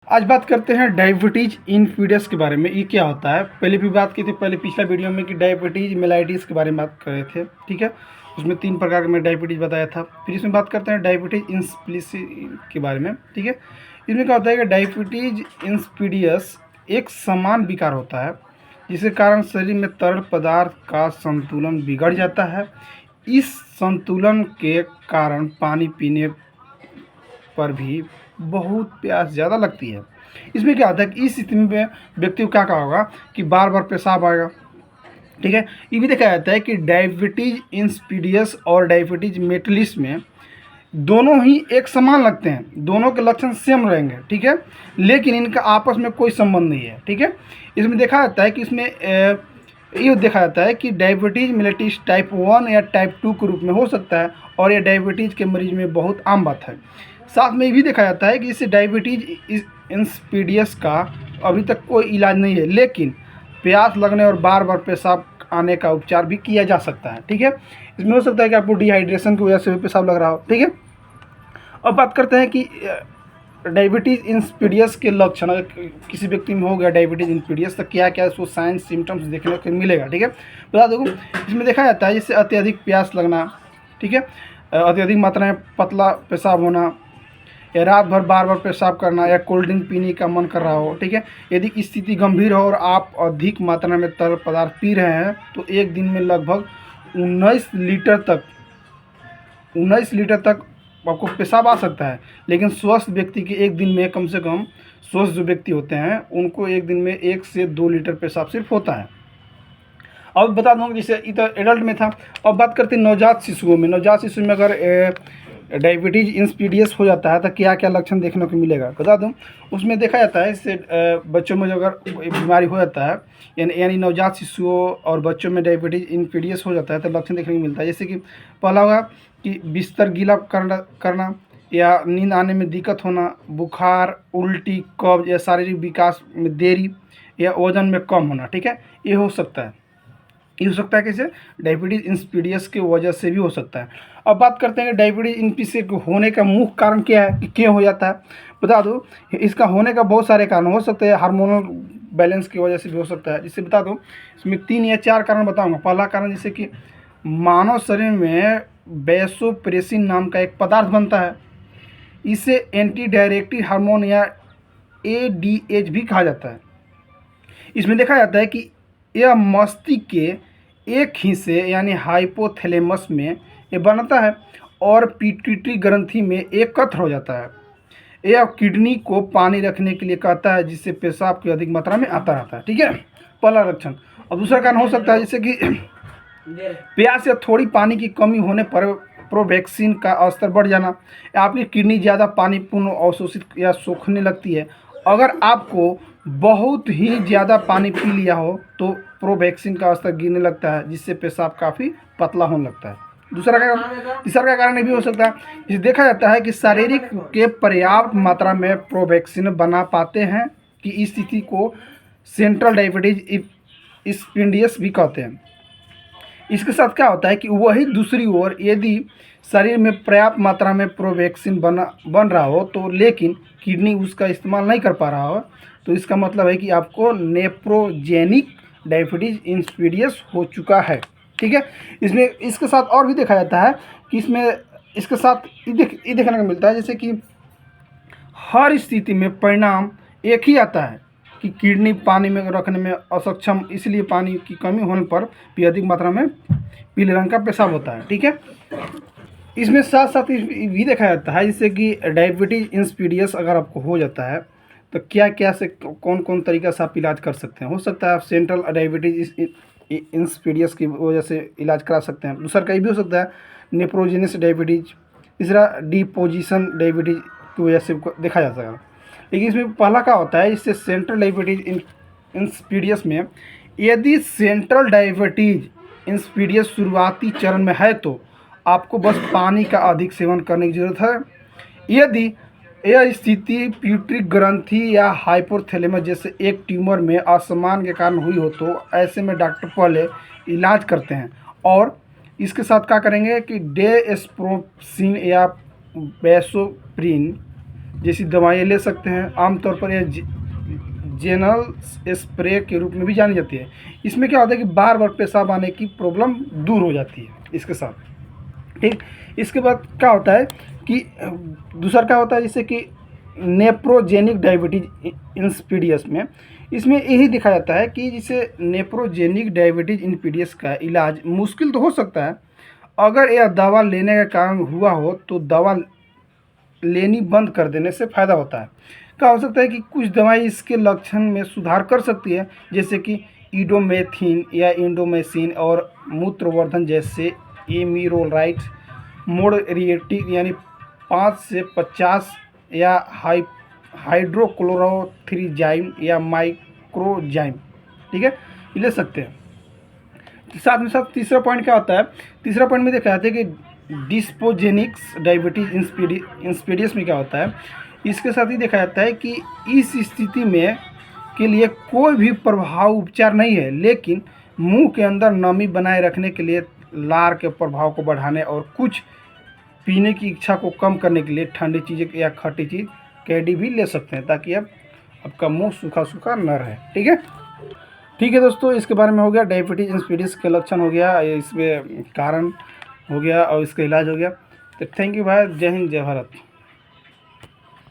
आज बात करते हैं डायबिटीज़ इनसिपिडियस के बारे में। ये क्या होता है, पहले भी बात की थी पहले पिछला वीडियो में कि डायबिटीज़ मेलाइटिस के बारे में बात कर रहे थे, ठीक है। उसमें 3 प्रकार का मैं डायबिटीज़ बताया था। फिर इसमें बात करते हैं डायबिटीज़ इंसिपिडियस के बारे में, ठीक है। इसमें क्या होता है कि डायबिटीज़ इंसिपिडियस एक समान विकार होता है जिसके कारण शरीर में तरल पदार्थ का संतुलन बिगड़ जाता है। इस संतुलन के कारण पानी पीने पर भी बहुत प्यास ज़्यादा लगती है। इसमें क्या होता है कि इस स्थिति में व्यक्ति को क्या होगा कि बार बार पेशाब आएगा, ठीक है। ये भी देखा जाता है कि डायबिटीज़ इंसिपिडियस और डायबिटीज़ मेलिटस में दोनों ही एक समान लगते हैं, दोनों के लक्षण सेम रहेंगे, ठीक है, लेकिन इनका आपस में कोई संबंध नहीं है, ठीक है। इसमें देखा जाता है कि इसमें ये देखा जाता है कि डायबिटीज़ मेलिटस टाइप 1 या टाइप 2 के रूप में हो सकता है और यह डायबिटीज़ के मरीज में बहुत आम बात है। साथ में ये भी देखा जाता है कि इससे डायबिटीज़ इंसिपिडियस का अभी तक कोई इलाज नहीं है, लेकिन प्यास लगने और बार बार पेशाब आने का उपचार भी किया जा सकता है, ठीक है। इसमें हो सकता है कि आपको डिहाइड्रेशन की वजह से भी पेशाब लग रहा हो, ठीक है। अब बात करते हैं कि डायबिटीज़ इंसिपिडियस के लक्षण, अगर किसी व्यक्ति में हो गया डायबिटीज़ इंसिपिडियस तो क्या क्या उसको साइंस सिम्टम्स देखने को मिलेगा, ठीक है। बता दूँ इसमें देखा जाता है जिससे अत्यधिक प्यास लगना, ठीक है, अत्यधिक मात्रा में पतला पेशाब होना, या रात भर बार बार पेशाब करना, या कोल्ड ड्रिंक पीने का मन कर रहा हो, ठीक है। यदि स्थिति गंभीर हो और आप अधिक मात्रा में तरल पदार्थ पी रहे हैं तो एक दिन में लगभग 19 लीटर तक आपको पेशाब आ सकता है। लेकिन स्वस्थ व्यक्ति के एक दिन में कम से कम, स्वस्थ जो व्यक्ति होते हैं उनको एक दिन में 1 से 2 लीटर पेशाब सिर्फ होता है। अब बता दूँ जैसे इधर एडल्ट में था। अब बात करते हैं नवजात शिशुओं में। नवजात शिशु में अगर डायबिटीज़ इंसिपिडियस हो जाता है तो क्या क्या लक्षण देखने को मिलेगा बता दूं। उसमें देखा जाता है इससे बच्चों में अगर बीमारी हो जाता है, यानी नवजात शिशुओं और बच्चों में डायबिटीज़ इंसिपिडियस हो जाता है तो लक्षण देखने को मिलता है। जैसे कि पहला होगा कि बिस्तर गीला करना या नींद आने में दिक्कत होना, बुखार, उल्टी, कब्ज या शारीरिक विकास में देरी या वजन में कम होना, ठीक है। ये हो सकता है, कैसे, डायबिटीज़ इंसिपिडियस की वजह से भी हो सकता है। अब बात करते हैं कि डायबिटीज़ इंसिपिडियस होने का मुख्य कारण क्या है, कि क्यों हो जाता है। बता दो इसका होने का बहुत सारे कारण हो सकते हैं, हार्मोनल बैलेंस की वजह से भी हो सकता है। जिससे बता दो इसमें 3 या 4 कारण बताऊंगा। पहला कारण जैसे कि मानव शरीर में वैसोप्रेसिन नाम का एक पदार्थ बनता है, इसे एंटी डायरेक्टिव हार्मोन या ADH भी कहा जाता है। इसमें देखा जाता है कि यह मस्तिष्क के एक हिस्से यानी हाइपोथैलेमस में ये बनता है और पिट्यूटरी ग्रंथि में एकत्र हो जाता है। यह किडनी को पानी रखने के लिए कहता है, जिससे पेशाब की अधिक मात्रा में आता रहता है, ठीक है, पहला लक्षण। और दूसरा कारण हो सकता है जैसे कि प्यास या थोड़ी पानी की कमी होने पर प्रोवैक्सिन का स्तर बढ़ जाना, आपकी किडनी ज़्यादा पानी पूर्ण अवशोषित या सोखने लगती है। अगर आपको बहुत ही ज़्यादा पानी पी लिया हो तो प्रोवैक्सिन का स्तर गिरने लगता है, जिससे पेशाब काफ़ी पतला होने लगता है। तीसरा कारण ये भी हो सकता है, इसे देखा जाता है कि शारीरिक के पर्याप्त मात्रा में प्रोवैक्सिन बना पाते हैं कि इस स्थिति को सेंट्रल डायबिटीज इंसिपिडियस भी कहते हैं। इसके साथ क्या होता है कि वही दूसरी ओर यदि शरीर में पर्याप्त मात्रा में प्रोवैक्सिन बन रहा हो तो लेकिन किडनी उसका इस्तेमाल नहीं कर पा रहा हो, तो इसका मतलब है कि आपको नेफ्रोजेनिक डायबिटीज़ इंसिपिडियस हो चुका है, ठीक है। इसमें इसके साथ और भी देखा जाता है कि इसमें इसके साथ ये देखने को मिलता है जैसे कि हर स्थिति में परिणाम एक ही आता है कि किडनी पानी में रखने में असक्षम, इसलिए पानी की कमी होने पर भी अधिक मात्रा में पीले रंग का पेशाब होता है, ठीक है। इसमें साथ साथ भी देखा जाता है जैसे कि डायबिटीज़ इंसिपिडियस अगर आपको हो जाता है तो क्या क्या से कौन कौन तरीका से आप इलाज कर सकते हैं। हो सकता है आप सेंट्रल डायबिटीज़ इंसिपिडियस की वजह से इलाज करा सकते हैं। दूसरा कहीं भी हो सकता है नेफ्रोजेनिक डायबिटीज़। तीसरा डिपोजिशन डायबिटीज़ की वजह से देखा जा सकता है। लेकिन इसमें पहला क्या होता है, इससे सेंट्रल डायबिटीज़ इंसिपिडियस में यदि सेंट्रल डायबिटीज़ इंसिपिडियस शुरुआती चरण में है तो आपको बस पानी का अधिक सेवन करने की ज़रूरत है। यदि यह स्थिति पिट्यूटरी ग्रंथि या हाइपोथैलेमस जैसे एक ट्यूमर में असमान के कारण हुई हो तो ऐसे में डॉक्टर पहले इलाज करते हैं और इसके साथ क्या करेंगे कि डेस्प्रोप्सिन या वैसोप्रिन जैसी दवाएं ले सकते हैं। आमतौर पर यह जेनल स्प्रे के रूप में भी जानी जाती है। इसमें क्या होता है कि बार बार पेशाब आने की प्रॉब्लम दूर हो जाती है इसके साथ। ठीक, इसके बाद क्या होता है कि दूसरा क्या होता है, जैसे कि नेप्रोजेनिक डायबिटीज इंसिपिडियस में, इसमें यही देखा जाता है कि जैसे नेप्रोजेनिक डायबिटीज इंसिपिडियस का इलाज मुश्किल तो हो सकता है, अगर यह दवा लेने का कारण हुआ हो तो दवा लेनी बंद कर देने से फ़ायदा होता है। क्या हो सकता है कि कुछ दवाएं इसके लक्षण में सुधार कर सकती है, जैसे कि इडोमेथिन या इंडोमेसिन और मूत्रवर्धन जैसे एमीरोलाइट मोडरेटिक यानी 5 से 50 या हाइड्रोक्लोरोथिरिजाइम या माइक्रोजाइम, ठीक है, ये ले सकते हैं। साथ में साथ तीसरा पॉइंट क्या होता है, तीसरा पॉइंट में देखा जाता है कि डिस्पोजेनिक्स डायबिटीज इंसिपिडियस में क्या होता है, इसके साथ ही देखा जाता है कि इस स्थिति में के लिए कोई भी प्रभाव उपचार नहीं है, लेकिन मुंह के अंदर नमी बनाए रखने के लिए, लार के प्रभाव को बढ़ाने और कुछ पीने की इच्छा को कम करने के लिए ठंडी चीज़ें या खट्टी चीज़ कैडी भी ले सकते हैं, ताकि अब आपका मुंह सूखा सूखा न रहे। ठीक है, ठीक है दोस्तों, इसके बारे में हो गया, डायबिटीज इंसिपिडियस के लक्षण हो गया, इसमें कारण हो गया और इसका इलाज हो गया। तो थैंक यू भाई, जय हिंद जय भारत।